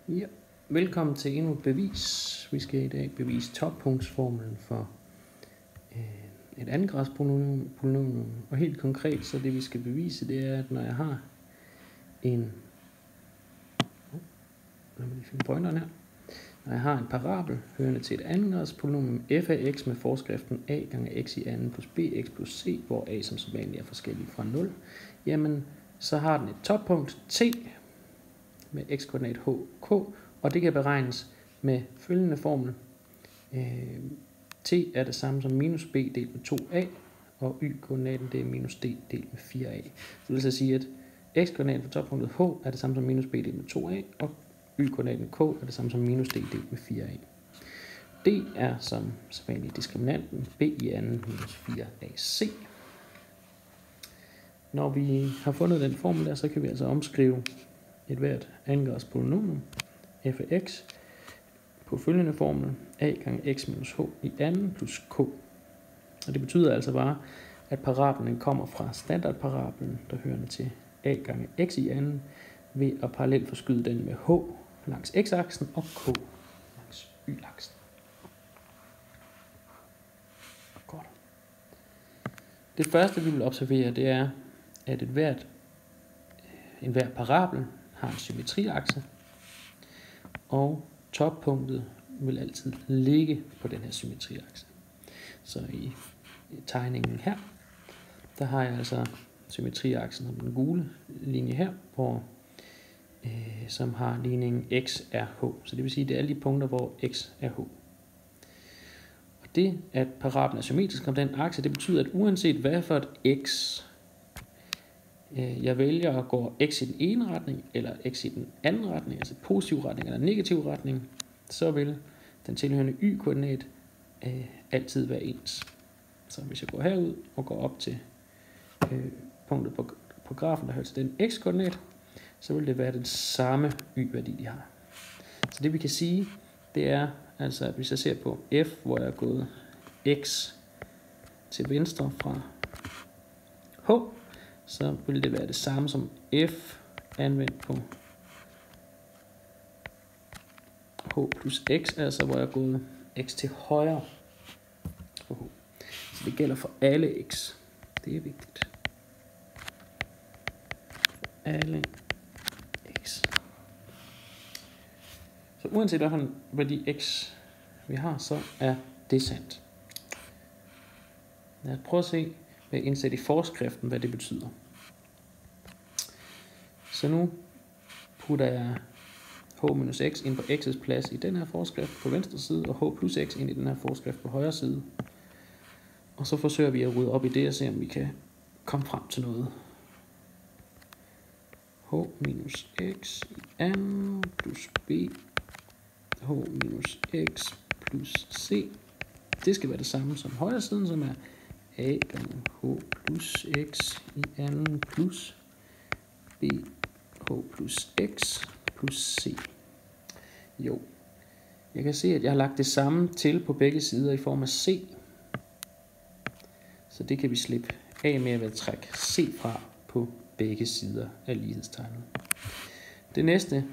Ja, velkommen til endnu et bevis. Vi skal i dag bevise toppunktsformlen for et andengradspolynomium. Og helt konkret, så det vi skal bevise, det er, at når jeg har når jeg har en parabel hørende til et andengradspolynomium f af x med forskriften a gange x i anden plus bx plus c, hvor a som sædvanligt er forskellig fra 0, jamen så har den et toppunkt t med x-koordinat hk, og det kan beregnes med følgende formel. T er det samme som minus b delt med 2a, og y-koordinaten det er minus d delt med 4a. Så det vil sige, at x-koordinaten for toppunktet h er det samme som minus b delt med 2a, og y-koordinaten k er det samme som minus d delt med 4a. D er som sædvanligt diskriminanten b i anden minus 4ac. Når vi har fundet den formel der, så kan vi altså omskrive et hvert andengradspolynomium f af x på følgende formel a gange x minus h i anden plus k. Og det betyder altså bare, at parablen kommer fra standardparablen, der hører til a gange x i anden, ved at parallelt forskyde den med h langs x-aksen og k langs y-aksen. Godt. Det første, vi vil observere, det er, at enhver parabel har en symmetriakse, og toppunktet vil altid ligge på den her symmetriakse. Så i tegningen her, der har jeg altså symmetriaksen som den gule linje her, som har ligningen x er h. Så det vil sige, at det er alle de punkter, hvor x er h. Og det, at parablen er symmetrisk om den akse, det betyder, at uanset hvad for et x jeg vælger at gå x i den ene retning, eller x i den anden retning, altså positiv retning eller negativ retning, så vil den tilhørende y-koordinat altid være ens. Så hvis jeg går herud og går op til punktet på grafen, der hører til den x-koordinat, så vil det være den samme y-værdi, de har. Så det vi kan sige, det er altså, at hvis jeg ser på f, hvor jeg er gået x til venstre fra h, så vil det være det samme som f anvendt på h plus x, altså hvor jeg er gået x til højre for h. Så det gælder for alle x. Det er vigtigt. Alle x. Så uanset hvilken værdi x vi har, så er det sandt. Lad os prøve at se ved at indsætte i forskriften, hvad det betyder. Så nu putter jeg h minus x ind på x's plads i den her forskrift på venstre side, og h plus x ind i den her forskrift på højre side. Og så forsøger vi at rydde op i det og se, om vi kan komme frem til noget. H minus x i anden plus b, h minus x plus c. Det skal være det samme som højre siden, som er a gange h plus x i anden plus b h plus x plus c. Jo, jeg kan se, at jeg har lagt det samme til på begge sider i form af c. Så det kan vi slippe af med at trække c fra på begge sider af lighedstegnet. Det næste,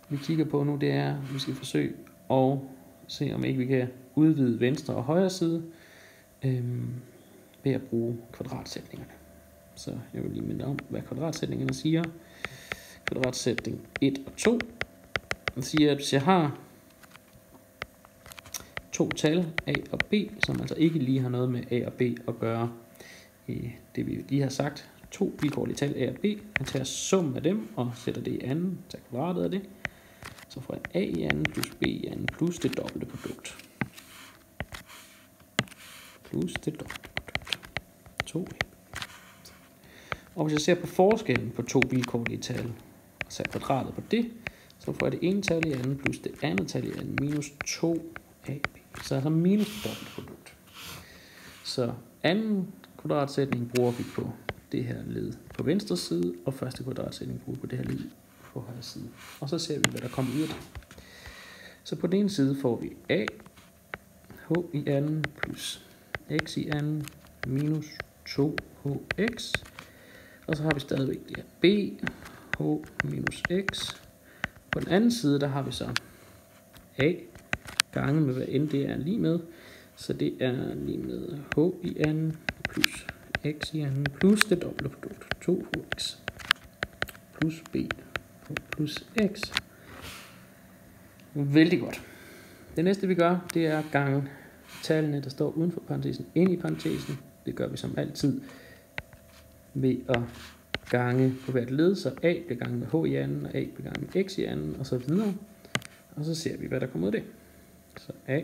vi kigger på nu, det er, at vi skal forsøge at se, om ikke vi kan udvide venstre og højre side ved at bruge kvadratsætningerne. Så jeg vil lige minde om, hvad kvadratsætningerne siger. Kvadratsætning 1 og 2. Den siger, at hvis jeg har to tal, a og b, som altså ikke lige har noget med a og b at gøre i det, vi lige har sagt, to vilkårlige tal a og b, jeg tager summen af dem og sætter det i anden, tager kvadratet af det, så får jeg a i anden plus b i anden plus det dobbelte produkt. Plus det dobbelte produkt. 2. Og hvis jeg ser på forskellen på to vilkårlige tal, og sætter kvadratet på det, så får jeg det ene tal i anden plus det andet tal i anden minus 2ab. Så altså minus det dobbelte produkt. Så anden kvadratsætning bruger vi på det her led på venstre side, og første kvadratsætning bruger vi på det her led på højre side. Og så ser vi, hvad der kommer ud af det. Så på den ene side får vi a, h i anden plus x i anden minus 2hx. Og så har vi stadigvæk det her b, h minus x På den anden side, der har vi så a gange med, hvad end det er lige med. Så det er lige med h i anden plus x i anden plus det dobbelte produkt. 2hx plus b plus x. Vældig godt. Det næste vi gør, det er gange tallene, der står uden for parentesen, ind i parentesen. Det gør vi som altid ved at gange på hvert led, så a bliver ganget med h i anden, og a bliver ganget med x i anden, og så videre. Og så ser vi, hvad der kommer ud af det. Så a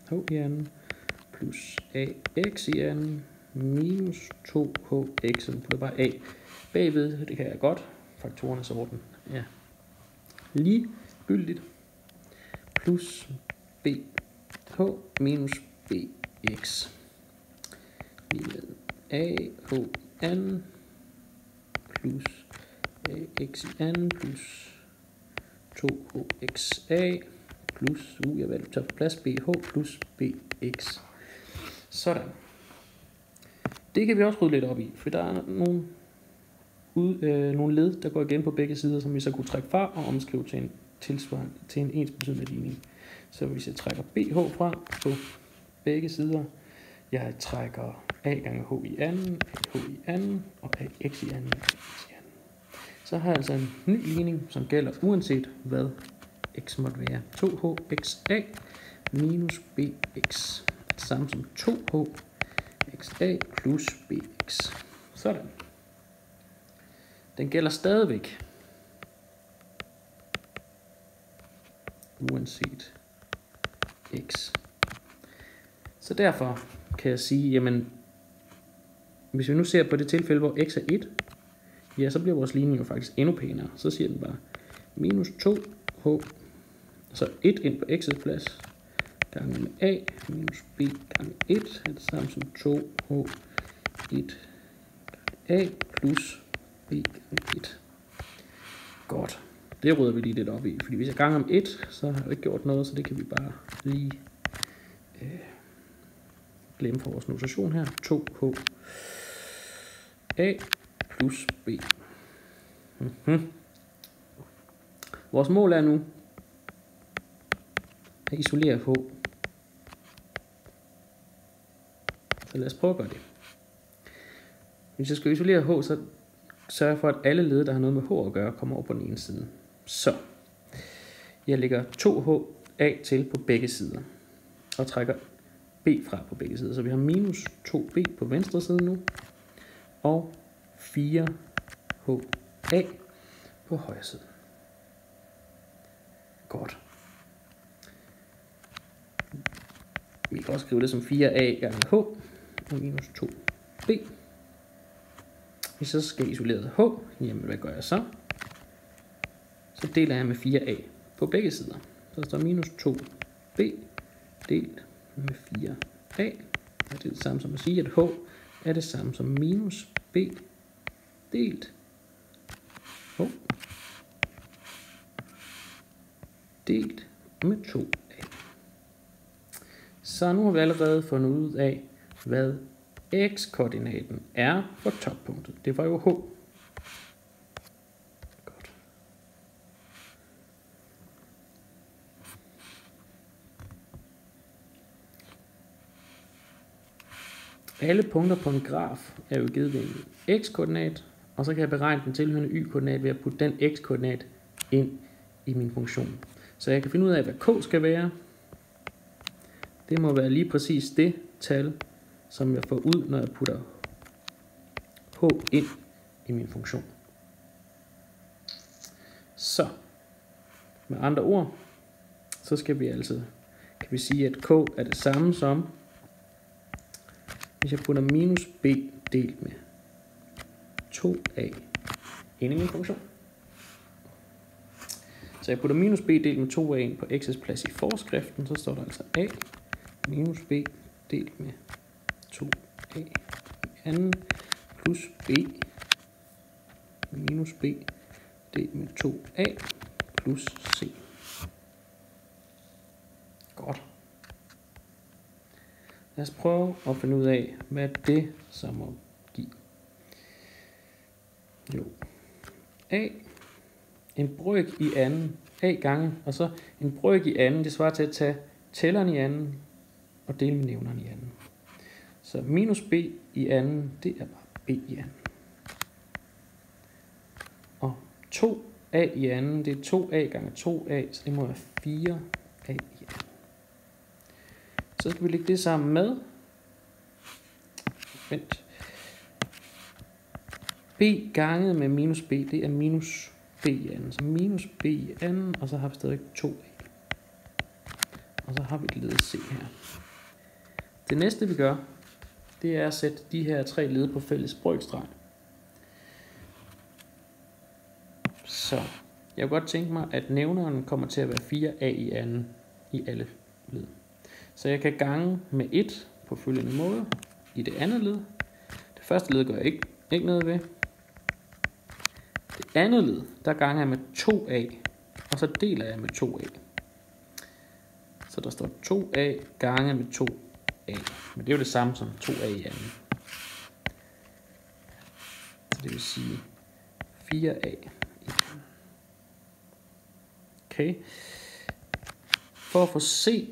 h i anden plus a x i anden minus 2hx, så det bare a bagved, det kan jeg godt. Faktorernes orden er ligegyldigt. Plus bh minus bx lige med a h anden plus ax i anden plus 2hxa plus, jeg valgte at tage på plads, bh plus bx. Sådan. Det kan vi også rydde lidt op i, for der er nogle led, der går igen på begge sider, som vi så kunne trække fra og omskrive til en tilsvarende til en ensbetydende ligning. Så hvis jeg trækker bh fra på begge sider, jeg trækker a gange h i anden, h i anden og ax i anden, x i anden. Så har jeg altså en ny ligning, som gælder uanset hvad x måtte være. 2hxa minus bx er det samme som 2hxa plus bx. Sådan. Den gælder stadigvæk uanset x. Så derfor kan jeg sige, jamen, hvis vi nu ser på det tilfælde, hvor x er 1, ja, så bliver vores ligning jo faktisk endnu pænere. Så siger den bare minus 2h, så 1 ind på x's plads, gange med a, minus b gange 1, er det samme som 2h 1 a plus b gange 1. Godt. Det rydder vi lige lidt op i, fordi hvis jeg ganger om 1, så har jeg ikke gjort noget, så det kan vi bare lige glemme for vores notation her. 2h a plus b. Vores mål er nu at isolere h. Så lad os prøve at gøre det. Hvis jeg skal isolere h, så sørger jeg for, at alle led, der har noget med h at gøre, kommer over på den ene side. Så jeg lægger 2ha til på begge sider og trækker b fra på begge sider. Så vi har minus 2b på venstre side nu og 4ha på højre side. Godt. Vi kan også skrive det som 4a gange h og minus 2b. Hvis jeg så skal isolere h, jamen hvad gør jeg så? Så deler jeg med 4a på begge sider. Så står minus 2b delt med 4a. Og det er det samme som at sige, at h er det samme som minus b delt h delt med 2a. Så nu har vi allerede fundet ud af, hvad x-koordinaten er for toppunktet. Det var jo h. Godt. Alle punkter på en graf er jo givet ved en x-koordinat, og så kan jeg beregne den tilhørende y-koordinat ved at putte den x-koordinat ind i min funktion. Så jeg kan finde ud af, hvad k skal være. Det må være lige præcis det tal, som jeg får ud, når jeg putter h ind i min funktion. Så med andre ord, så skal vi altså, kan vi sige, at k er det samme som, hvis jeg putter minus b delt med 2a ind i min funktion. Så jeg putter minus b delt med 2a ind på x's plads i forskriften, så står der altså a minus b delt med 2a i anden plus b minus b delt med 2a plus c. Godt. Lad os prøve at finde ud af, hvad det så må give. Jo. A, en brøk i anden, a gange, og så en brøk i anden, det svarer til at tage tælleren i anden og dele med nævneren i anden. Så minus b i anden, det er bare b i anden. Og 2a i anden, det er 2a gange 2a, så det må være 4a i anden. Så skal vi lægge det sammen med b ganget med minus b, det er minus b i anden. Så minus b i anden, og så har vi stadig 2a. Og så har vi et led c her. Det næste vi gør, det er at sætte de her 3 led på fælles brøkstreg. Så jeg kunne godt tænke mig, at nævneren kommer til at være 4a i anden i alle led. Så jeg kan gange med 1 på følgende måde i det andet led. Det første led gør jeg ikke noget ved. Det andet led, der ganger jeg med 2a, og så deler jeg med 2a. Så der står 2a gange med 2a. Men det er jo det samme som 2a i anden. Så det vil sige 4a i anden. Okay. For at få c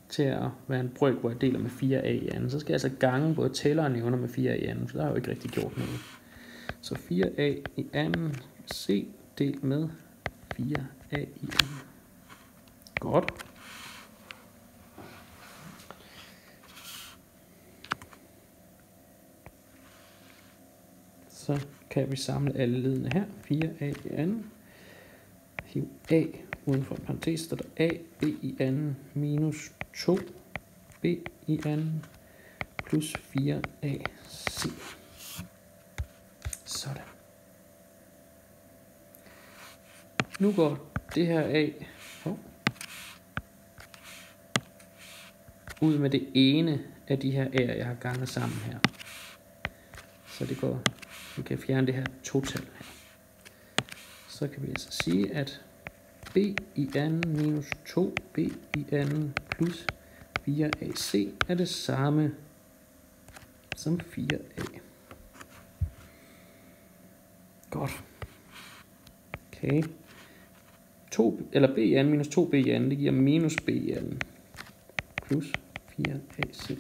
til at være en brøk, hvor jeg deler med 4a i anden, så skal jeg altså gange både tæller og nævner med 4a i anden, så der har jeg jo ikke rigtig gjort noget. Så 4a i anden, c delt med 4a i anden. Godt. Så kan vi samle alle ledene her. 4a i anden. Hiv a uden for parentes, så der a, b i anden minus 2b i anden plus 4a c. Sådan. Nu går det her a ud med det ene af de her a'er, jeg har ganget sammen her. Så det går, vi kan fjerne det her total her. Så kan vi altså sige, at b i anden minus 2b i anden plus 4ac er det samme som 4a. Godt. Okay. B i anden minus 2b i anden, det giver minus b i anden plus 4ac.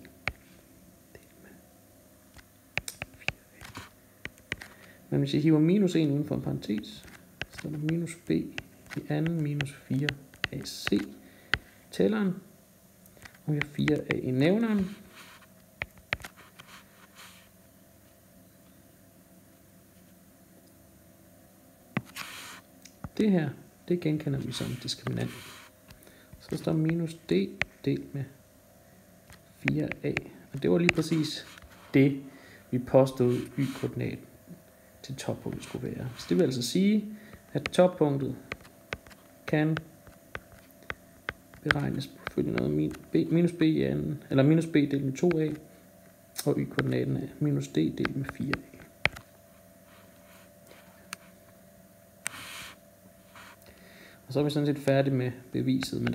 Men hvis jeg hiver minus 1 uden for en parentes, så er der minus b i anden minus 4ac tælleren, og vi har 4a i nævneren. Det her, det genkender vi som diskriminant. Så står minus d delt med 4a, og det var lige præcis det, vi påstod y-koordinat til toppunktet skulle være. Så det vil altså sige, at toppunktet kan beregnes på følgende noget minus b i anden, eller minus b delt med 2a, og y-koordinaten er minus d delt med 4a. Og så er vi sådan set færdige med beviset, men